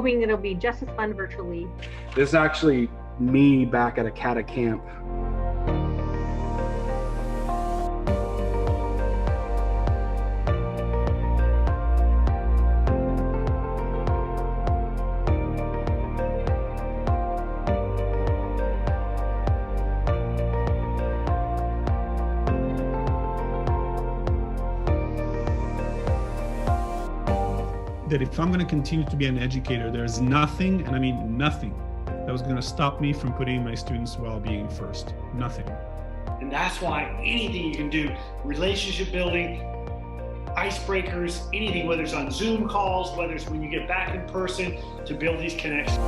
hoping it'll be just as fun virtually. This is actually me back at a CADA camp. That if I'm going to continue to be an educator, there's nothing, and I mean nothing, that was going to stop me from putting my students' well-being first. Nothing. And that's why anything you can do, relationship building, icebreakers, anything, whether it's on Zoom calls, whether it's when you get back in person, to build these connections.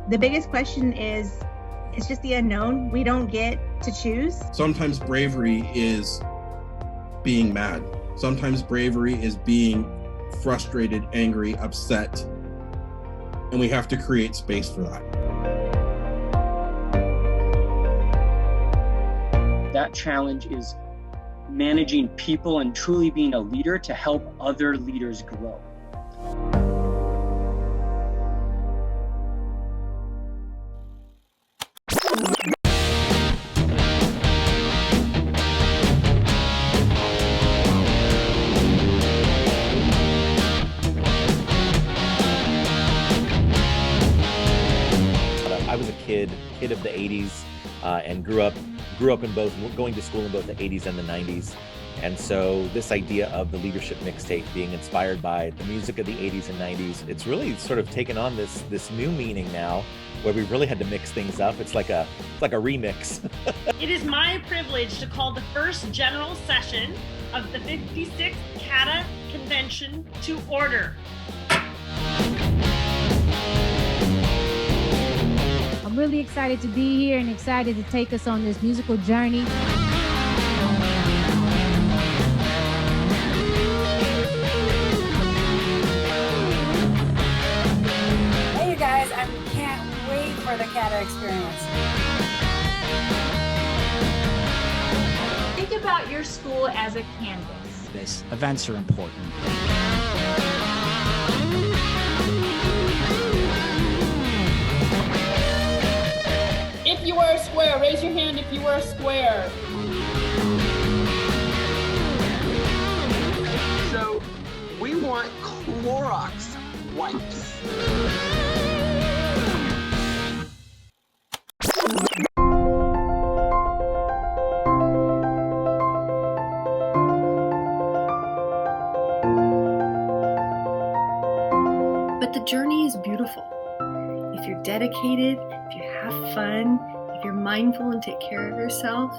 The biggest question is, it's just the unknown. We don't get to choose. Sometimes bravery is being mad. Sometimes bravery is being frustrated, angry, upset. And we have to create space for that. That challenge is managing people and truly being a leader to help other leaders grow. I was a kid of the 80s and grew up in both, going to school in both the 80s and the 90s. And so this idea of the leadership mixtape being inspired by the music of the 80s and 90s, it's really sort of taken on this new meaning now, where we really had to mix things up. It's like a remix. It is my privilege to call the first general session of the 56th CADA Convention to order. I'm really excited to be here and excited to take us on this musical journey. Hey you guys, I can't wait for the CADA experience. Think about your school as a canvas. These events are important. If you wear a square, raise your hand if you wear a square. So we want Clorox wipes. But the journey is beautiful. If you're dedicated, if you have fun, if you're mindful and take care of yourself,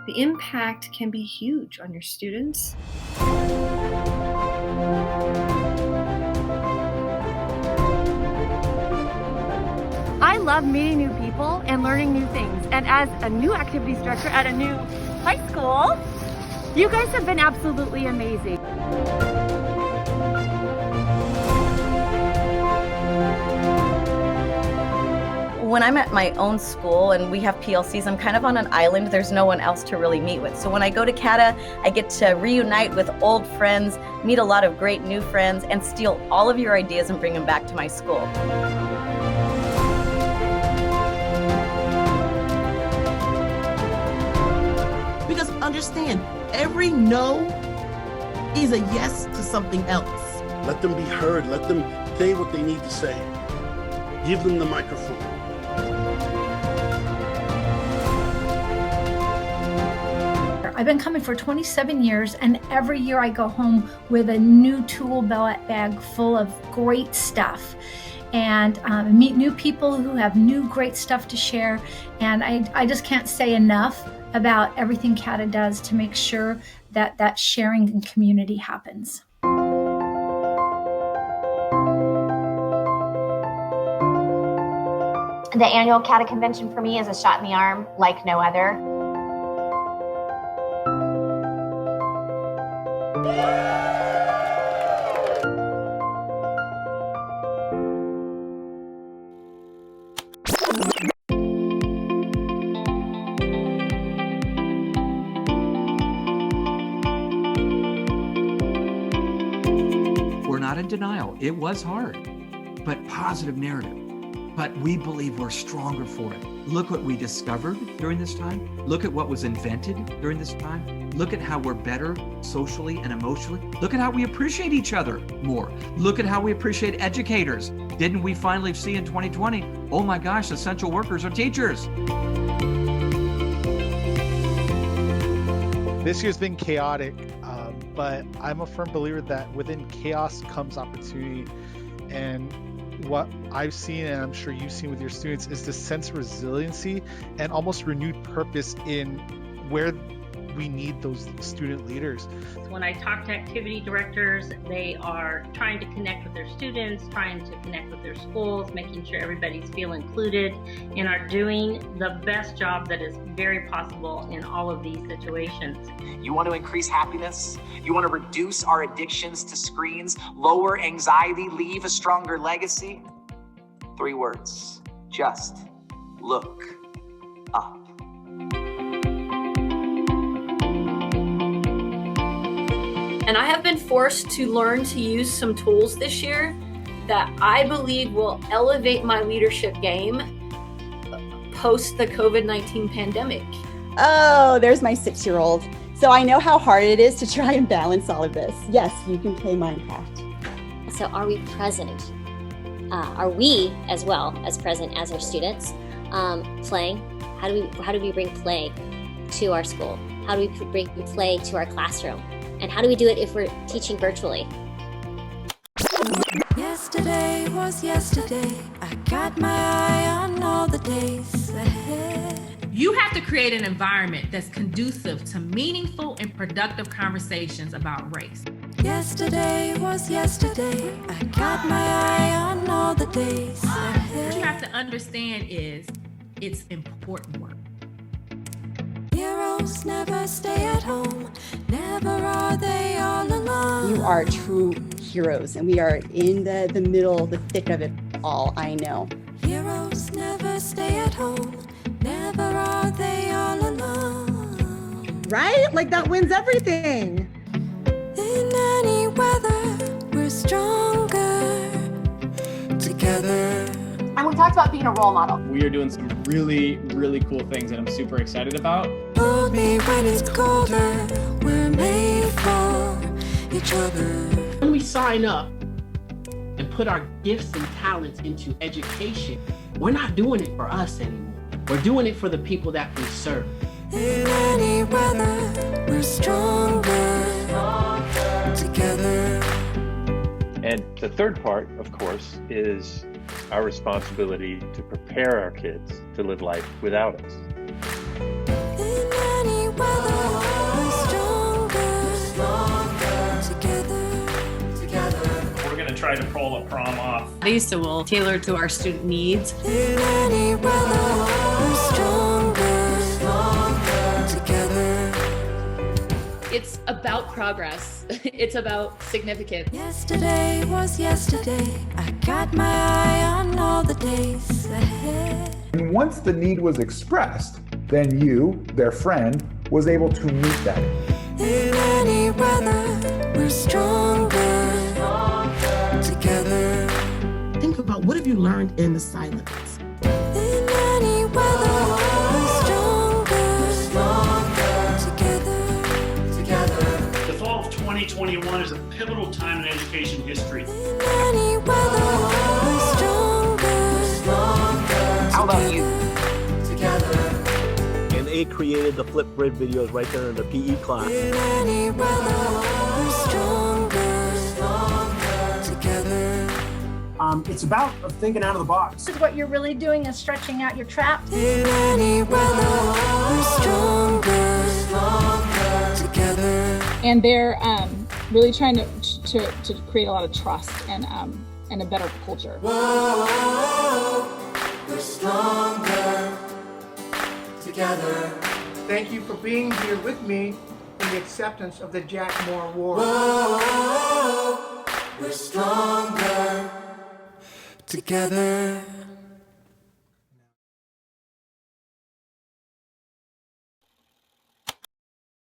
the impact can be huge on your students. I love meeting new people and learning new things. And as a new activities director at a new high school, you guys have been absolutely amazing. When I'm at my own school and we have PLCs, I'm kind of on an island. There's no one else to really meet with. So when I go to CADA, I get to reunite with old friends, meet a lot of great new friends, and steal all of your ideas and bring them back to my school. Because understand, every no is a yes to something else. Let them be heard. Let them say what they need to say. Give them the microphone. I've been coming for 27 years, and every year I go home with a new tool bag full of great stuff, and meet new people who have new great stuff to share. And I just can't say enough about everything CADA does to make sure that that sharing and community happens. The annual CADA convention for me is a shot in the arm like no other. in denial. It was hard, but positive narrative. But we believe we're stronger for it. Look what we discovered during this time. Look at what was invented during this time. Look at how we're better socially and emotionally. Look at how we appreciate each other more. Look at how we appreciate educators. Didn't we finally see in 2020, oh my gosh, essential workers are teachers. This year's been chaotic, but I'm a firm believer that within chaos comes opportunity. And what I've seen, and I'm sure you've seen with your students, is this sense of resiliency and almost renewed purpose in where we need those student leaders. When I talk to activity directors, they are trying to connect with their students, trying to connect with their schools, making sure everybody's feel included, and are doing the best job that is very possible in all of these situations. You want to increase happiness? You want to reduce our addictions to screens, lower anxiety, leave a stronger legacy? 3 words, just look up. And I have been forced to learn to use some tools this year that I believe will elevate my leadership game post the COVID-19 pandemic. Oh, there's my 6-year-old. So I know how hard it is to try and balance all of this. Yes, you can play Minecraft. So are we present? Are we as well as present as our students playing? How do we bring play to our school? How do we bring play to our classroom? And how do we do it if we're teaching virtually? Yesterday was yesterday. I got my eye on all the days ahead. You have to create an environment that's conducive to meaningful and productive conversations about race. Yesterday was yesterday. I got my eye on all the days ahead. What you have to understand is it's important work. Heroes never stay at home, never are they all alone. You are true heroes, and we are in the middle, the thick of it all, I know. Heroes never stay at home, never are they all alone. Right? Like that wins everything. In any weather, we're stronger together. And we talked about being a role model. We are doing some really, really cool things that I'm super excited about. Hold me when it's colder, we're made for each other. When we sign up and put our gifts and talents into education, we're not doing it for us anymore. We're doing it for the people that we serve. In any weather, we're stronger together. And the third part, of course, is our responsibility to prepare our kids to live life without us. In any weather, we're stronger together. We're going to try to pull a prom off. These will tailor to our student needs. In any weather, we're stronger together. It's about progress. It's about significance. Yesterday was yesterday. I got my eye on all the days ahead. And once the need was expressed, then you, their friend, was able to meet that. In any weather, we're stronger together. Think about what have you learned in the silence? In any weather, we're stronger together. The fall of 2021 is a pivotal time in education history. In any weather, we're stronger. How about you? And they created the Flipgrid videos right there in the PE class. In any weather, we're stronger together. It's about thinking out of the box. This is what you're really doing is stretching out your traps. In any weather, we're stronger together. And they're really trying to create a lot of trust and a better culture. Whoa, we're stronger together. Thank you for being here with me in the acceptance of the Jack Moore Award. Whoa, we're stronger together.